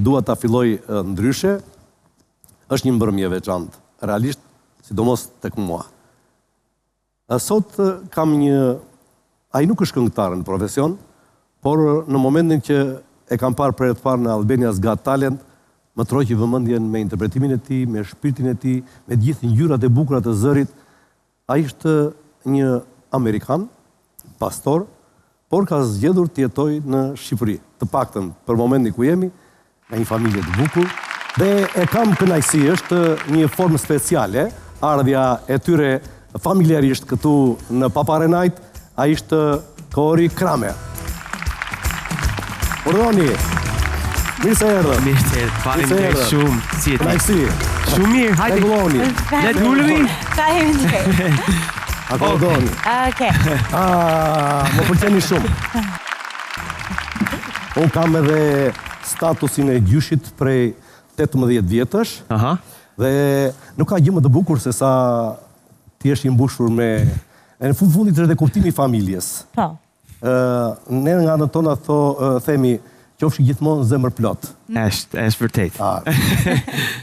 dua ta filloj ndryshe, është një mbrëmje veçantë, realisht, sidomos tek mua. Sot kam ai nuk është këngëtar në profesion, por në momentin që e kam parë për e të parë në Albania's Got Talent, më troqi vëmendjen me interpretimin e tij, me shpirtin e tij, me gjithë ngjyrat e bukura të zërit. Ai është një Amerikan, pastor, por ka zgjedhur të jetojë në Shqipëri, të paktën për momentin ku jemi, nga një familje të bukur, dhe e kam kënaqësi, është një formë speciale, ardhja e tyre familjarisht këtu në Paparenajt, ai është Kori Kramer. Urdhoni. Mirë se erdhë. Mirë se erdhë. Faleminderit shumë. Si jeni? Kënaqësi. Shumë mirë, hajde. Vëlloni. Le të ulemi. Faleminderit. Akordoni. Okej. Më pëlqeni shumë. Unë kam edhe statusin e gjyshit prej 18 vjetësh. Aha. Dhe nuk ka gjë më të bukur se sa ti jesh i mbushur me në fundit është edhe kuptimi i familjes. Po. Ne nga anën tona themi qofshi gjithmonë zemër plot. Është vërtet.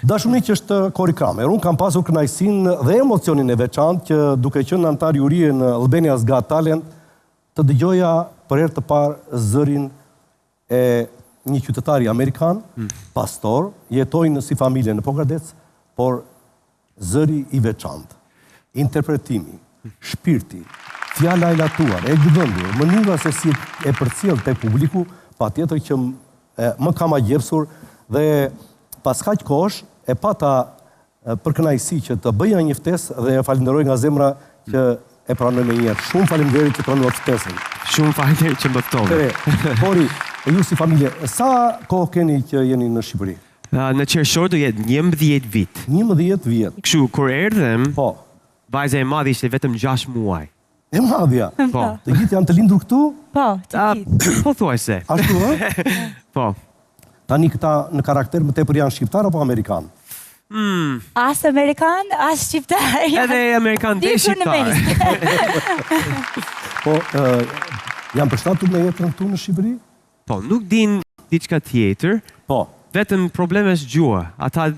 Dashuni që është Kori Kramer. Unë kam pasur kënaqësinë dhe emocionin e veçantë që duke qenë antar jurie në Albania's Got Talent, të dëgjoja për herë të parë zërin e një qytetari amerikan, pastor, jetojnë si familje në Pogradec, por zëri i veçantë, interpretimi, shpirti, fjala e latuar, e gëdhëndur, mënyra se si e përcjell tek publiku, patjetër që më ka magjepsur dhe pas kaq kohësh e pata për kënaqësi që të bëja një ftesë dhe e falenderoj nga zemra që e pranoj me njerë. Shumë faleminderit që pranoj ftesën. Shumë faleminderit që më ftove. Kori, ju si familje, sa kohë keni që jeni në Shqipëri? Në qershor do jetë 11 vit. 11 vjet. Kështu kur erdhem, Po. vajza e madhe ishte vetëm 6 muaj. E madhja. Po. Të gjithë janë të lindur këtu? Po, të gjithë. Po thuajse. Ashtu, ë? Po. Tani këta në karakter më tepër janë shqiptar apo amerikan? As Amerikan, as shqiptar. Edhe Amerikan dhe shqiptar. Po, janë përshtatur me jetën këtu në Shqipëri? Po, nuk din diçka tjetër, Po. vetëm probleme s'gjua. Ata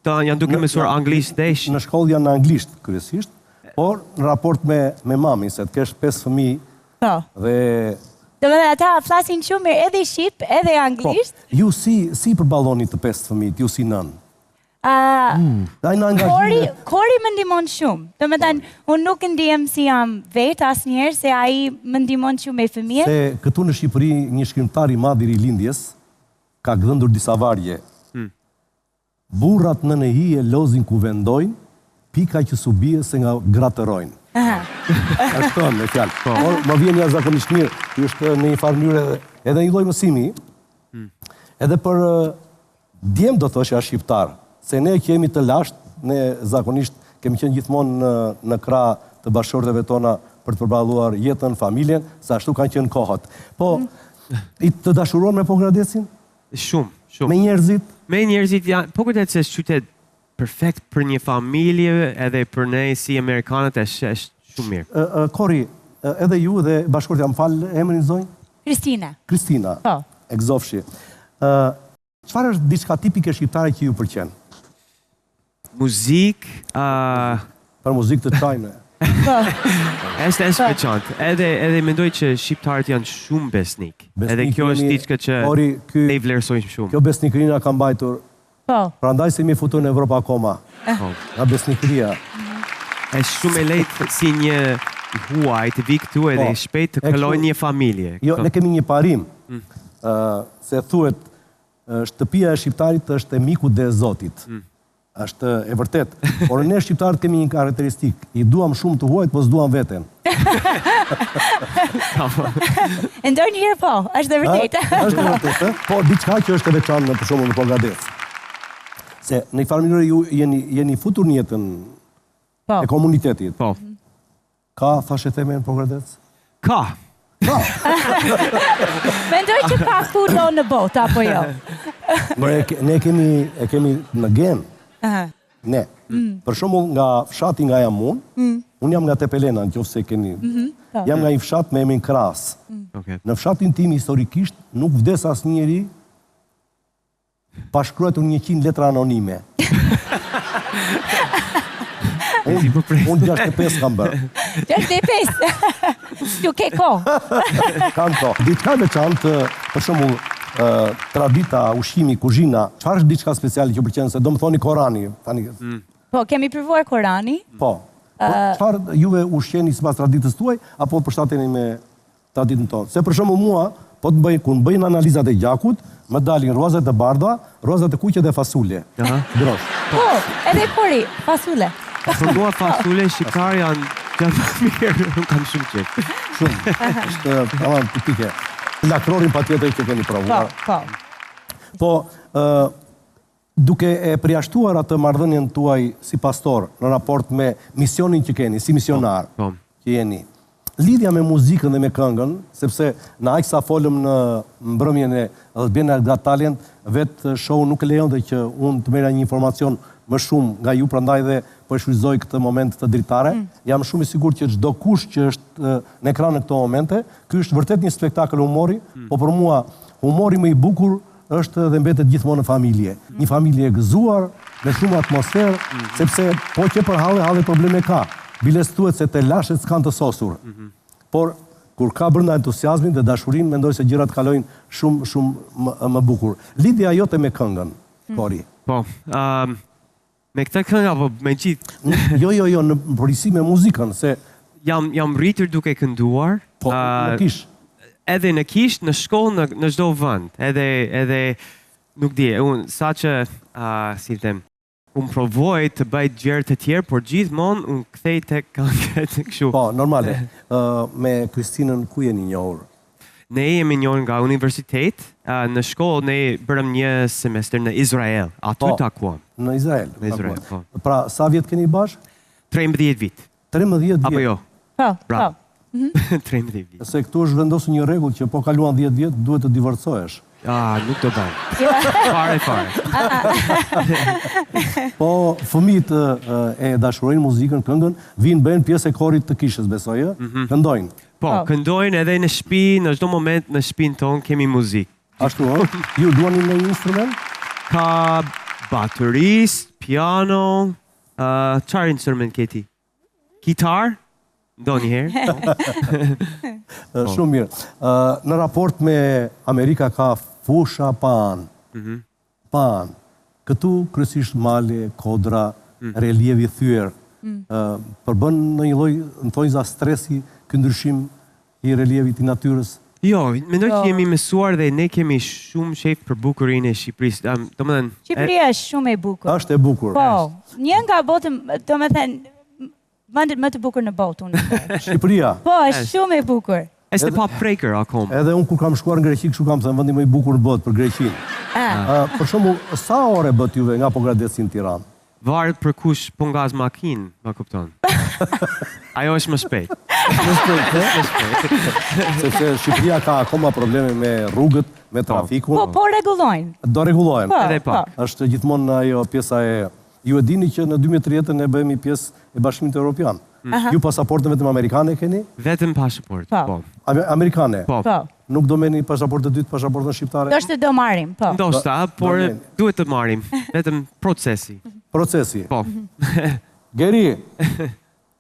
janë duke mësuar anglisht dhe Në shkollë janë anglisht, kryesisht, por në raport me mamin, se të kesh 5 fëmijë Po. dhe... Do me dhe ata flasin shumë mirë edhe shqip, edhe anglisht. Po, ju si përballoni të 5 fëmijët, ju si nën? Ai në angazhime... Kori më ndihmon shumë. Do me thënë, unë nuk ndihem si jam vetë asnjëherë se ai më ndihmon shumë me fëmijët. Se këtu në Shqipëri një shkrimtar i madh i rilindjes ka gdhëndur disa vargje. Burrat në hije lozin ku vendojnë, pika që su bie se nga gratërojnë. Ashtu me fjalë. Por më vjen jashtëzakonisht mirë, ky është në një farë mënyrë edhe një lloj mësimi. Edhe për djem do thoshja shqiptar, se ne që jemi të lashtë, ne zakonisht kemi qenë gjithmonë në krah të bashkëshorteve tona për të përballuar jetën, familjen, se ashtu kanë qenë kohët. Po, i të dashuron me Pogradecin? Shumë, shumë. Me njerëzit? Me njerëzit janë, Pogradec është qytet perfekt për një familje, edhe për ne si Amerikanët është shumë mirë. Kori, edhe ju dhe bashkëshortja, më falë, emrin zonjë? Kristina. Kristina. Po. Egzofshi. Çfarë është diçka tipike shqiptare që ju pëlqen? Muzik, Për muzikë të çajme. është veçantë. Edhe mendoj që shqiptarët janë shumë besnik. Edhe kjo është diçka që ne i vlerësojmë shumë. Kjo besnikëria ka mbajtur. Po. Prandaj se mi futur në Evropë akoma. Nga besnikëria. Është shumë e lehtë si një huaj të vi këtu edhe shpejt të kalojë një familje. Jo, ne kemi një parim. Se thuhet shtëpia e shqiptarit është e mikut dhe e Zotit. Është e vërtet. Por ne shqiptarët kemi një karakteristikë. I duam shumë të huajt, po s'duam veten. Ndonjëherë po, është e vërtetë. Është e vërtetë, po diçka që është e veçantë për shembull në Pogradec. Se në një farë mënyrë ju jeni futur në jetën e komunitetit. Po. Ka thashë theme në Pogradec? Ka. Mendoj që ka kudo në botë, apo jo? Ne kemi në gen. Ne. Për shembull nga fshati nga jam unë jam nga Tepelena, nëse e keni. Jam nga një fshat me emrin Kras. Në fshatin tim historikisht nuk vdes asnjëri pashkruar 100 letra anonime. Unë 65 kam bërë. 65. Tu ke kohë. Kam to. Diçka veçantë, për shembull, tradita, ushqimi, kuzhina, çfarë është diçka speciale që pëlqen se do më thoni Korani, tani. Po, kemi provuar Korani. Po. Çfarë juve ushqeni sipas traditës tuaj apo përshtateni me traditën tonë? Se për shembull mua, po të bëj kur bëjnë analizat e gjakut, më dalin rozat e bardha, rozat e kuqe dhe fasule. Grosh. Po, edhe kori, fasule. Për mua fasule, shqiptarë janë gjatë mirë, nuk kam shumë qef. Shumë. Është tamam tipike. Lakrorin patjetër që keni provuar. Po, duke e përjashtuar atë marrëdhënien tuaj si pastor në raport me misionin që keni, si misionar që jeni, lidhja me muzikën dhe me këngën, sepse në aq sa folëm në mbrëmjen e Albania Got Talent, vetë show nuk e lejonte që unë të merra një informacion më shumë nga ju, prandaj dhe po e shfrytëzoj këtë moment të dritare. Jam shumë i sigurt që çdo kush që është në ekran në këto momente, ky është vërtet një spektakël humori, po për mua humori më i bukur është dhe mbetet gjithmonë në familje. Një familje e gëzuar, me shumë atmosferë, sepse po që për halle probleme ka. Biles thuhet se te lashet s'kan të sosur. Por kur ka brenda entuziazmin dhe dashurinë, mendoj se gjërat kalojnë shumë më bukur. Lidhja jote me këngën, Kori. Po, me këtë këngë apo me gjithë? Jo, në përgjithësi me muzikën, se jam rritur duke kënduar. Po, në kish. Edhe në kish, në shkollë, në çdo vend. Edhe nuk di, unë sa që si them, unë provoj të bëj gjëra të tjera, por gjithmonë unë kthej tek këngët kështu. Po, normale. Me Kristinën ku jeni njohur? Ne jemi njohur nga universitet, në shkollë ne bërëm një semestër në Izrael, aty takuam. Në Izrael? Në Izrael, po. Pra, sa vjet keni bashkë? 13 vit. 13 vjet? Apo jo? Po. 13 vit. Se këtu është vendosur një rregull që po kaluan 10 vjet, duhet të divorcohesh. Nuk do bëj. Fare. Po, fëmijët e dashurojnë muzikën, këngën, vinë bëjnë pjesë e korit të kishës, besoj, këndojnë. Po, këndojnë edhe në shtëpi, në çdo moment në shtëpinë tonë kemi muzikë. Ashtu, ju duani në një instrument? Ka baterist, piano, çfarë instrument keti? Kitar? Ndonjëherë. Shumë mirë. Në raport me Amerika ka fusha pan. Pan. Këtu kryesisht male, kodra, relievi thyer. Përbën në një lloj, në thonjza stresi, ky ndryshim i relievit i natyrës. Jo, mendoj që jemi mësuar dhe ne kemi shumë shef për bukurinë e Shqipërisë. Domethënë, Shqipëria është shumë e bukur. Është e bukur. Po, një nga botën, domethënë, vendet më të bukur në botë, unë. Shqipëria. Po, është shumë e bukur. Është pa prekër akoma. Edhe unë kur kam shkuar në Greqi, kështu kam thënë vendi më i bukur në botë për Greqinë. Për shembull, sa ore bët juve nga Pogradeci në Tiranë? Varet për kush po ngaz makinë, ma kupton. Ajo është më shpejt. Sepse Shqipëria ka akoma probleme me rrugët, me trafikun. Po rregullojnë. Do rregullojnë. Edhe pa. Është gjithmonë ajo pjesa e... Ju e dini që në 2030 ne bëhemi pjesë e Bashkimit Evropian. Ju pasaportën vetëm amerikane keni? Vetëm pasaport, po. Amerikane? Po. Nuk do merrni pasaportë dytë, pasaportën shqiptare? Ndoshta do marrim, po. Ndoshta, por duhet të marrim. Vetëm procesi. Procesi. Po. Geri,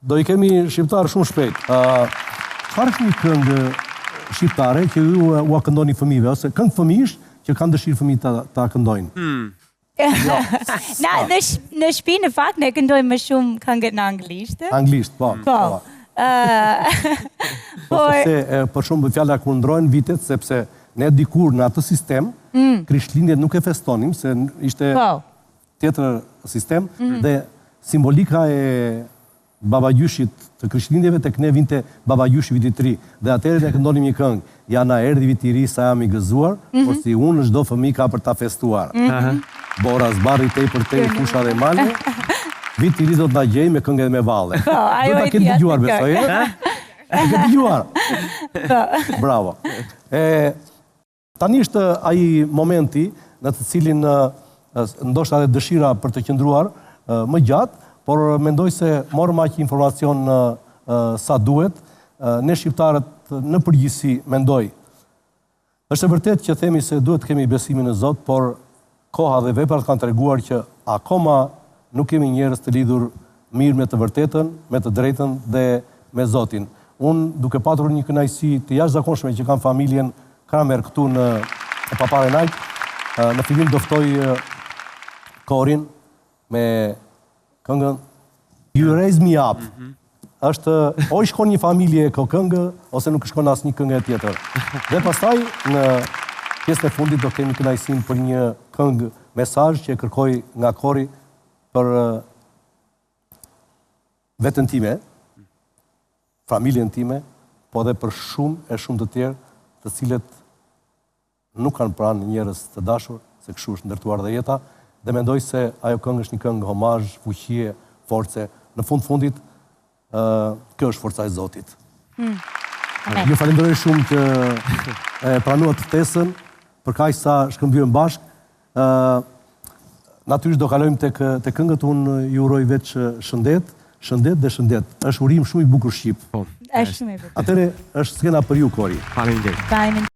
do i kemi shqiptarë shumë shpejt. Çfarë është një këngë shqiptare që ju ua këndoni fëmijëve, ose këngë fëmijësh që kanë dëshirë fëmijët ta këndojnë? Në shtëpi në fakt ne këndojmë më shumë këngët në anglisht. Anglisht, po. Për shumë fjala kur ndrojnë vitet, sepse ne dikur në atë sistem, Krishtlindjet nuk e festonim, se ishte tjetër sistem, dhe simbolika e babagjyshit të Krishtlindjeve tek ne vinte babagjyshi viti 3. Dhe atëherë ne këndonim një këngë, ja na erdhi viti i ri sa jam i gëzuar, por si unë çdo fëmijë ka për ta festuar. Bora zbarri tej për tej fusha dhe male. Viti i ri do të na gjej me këngë dhe me valle. Po, ajo e keni dëgjuar besoj, e ke dëgjuar? Bravo. Tani është ai momenti në të cilin ndoshta edhe dëshira për të qëndruar më gjatë, por mendoj se morëm aq informacion sa duhet. Ne shqiptarët në përgjithësi mendoj. Është e vërtetë që themi se duhet të kemi besimin në Zot, por koha dhe veprat kanë treguar që akoma nuk kemi njerëz të lidhur mirë me të vërtetën, me të drejtën dhe me Zotin. Unë duke patur një kënaqësi të jashtëzakonshme që kam familjen Kramer këtu në Papare Night, në fillim do ftoj Korin me këngën You Raise Me Up. Është o i shkon një familje ko këngë ose nuk shkon asnjë këngë tjetër. Dhe pastaj në pjesën e fundit do kemi kënaqësinë për një këngë mesazh që e kërkoj nga Kori për veten time, familjen time, po edhe për shumë të tjerë, të cilët nuk kanë pranë njerëz të dashur, se kështu është ndërtuar dhe jeta, dhe mendoj se ajo këngë është një këngë homazh, fuqie, force. Në fundit, kjo është forca e Zotit. Ju falenderoj shumë që pranuat ftesën, për kaq sa shkëmbyen bashkë. Natyrisht do kalojmë tek këngët, unë ju uroj vetë shëndet dhe shëndet. Është urim shumë i bukur shqip. Është shumë i bukur. Atëre është skena për ju, Kori. Faleminderit.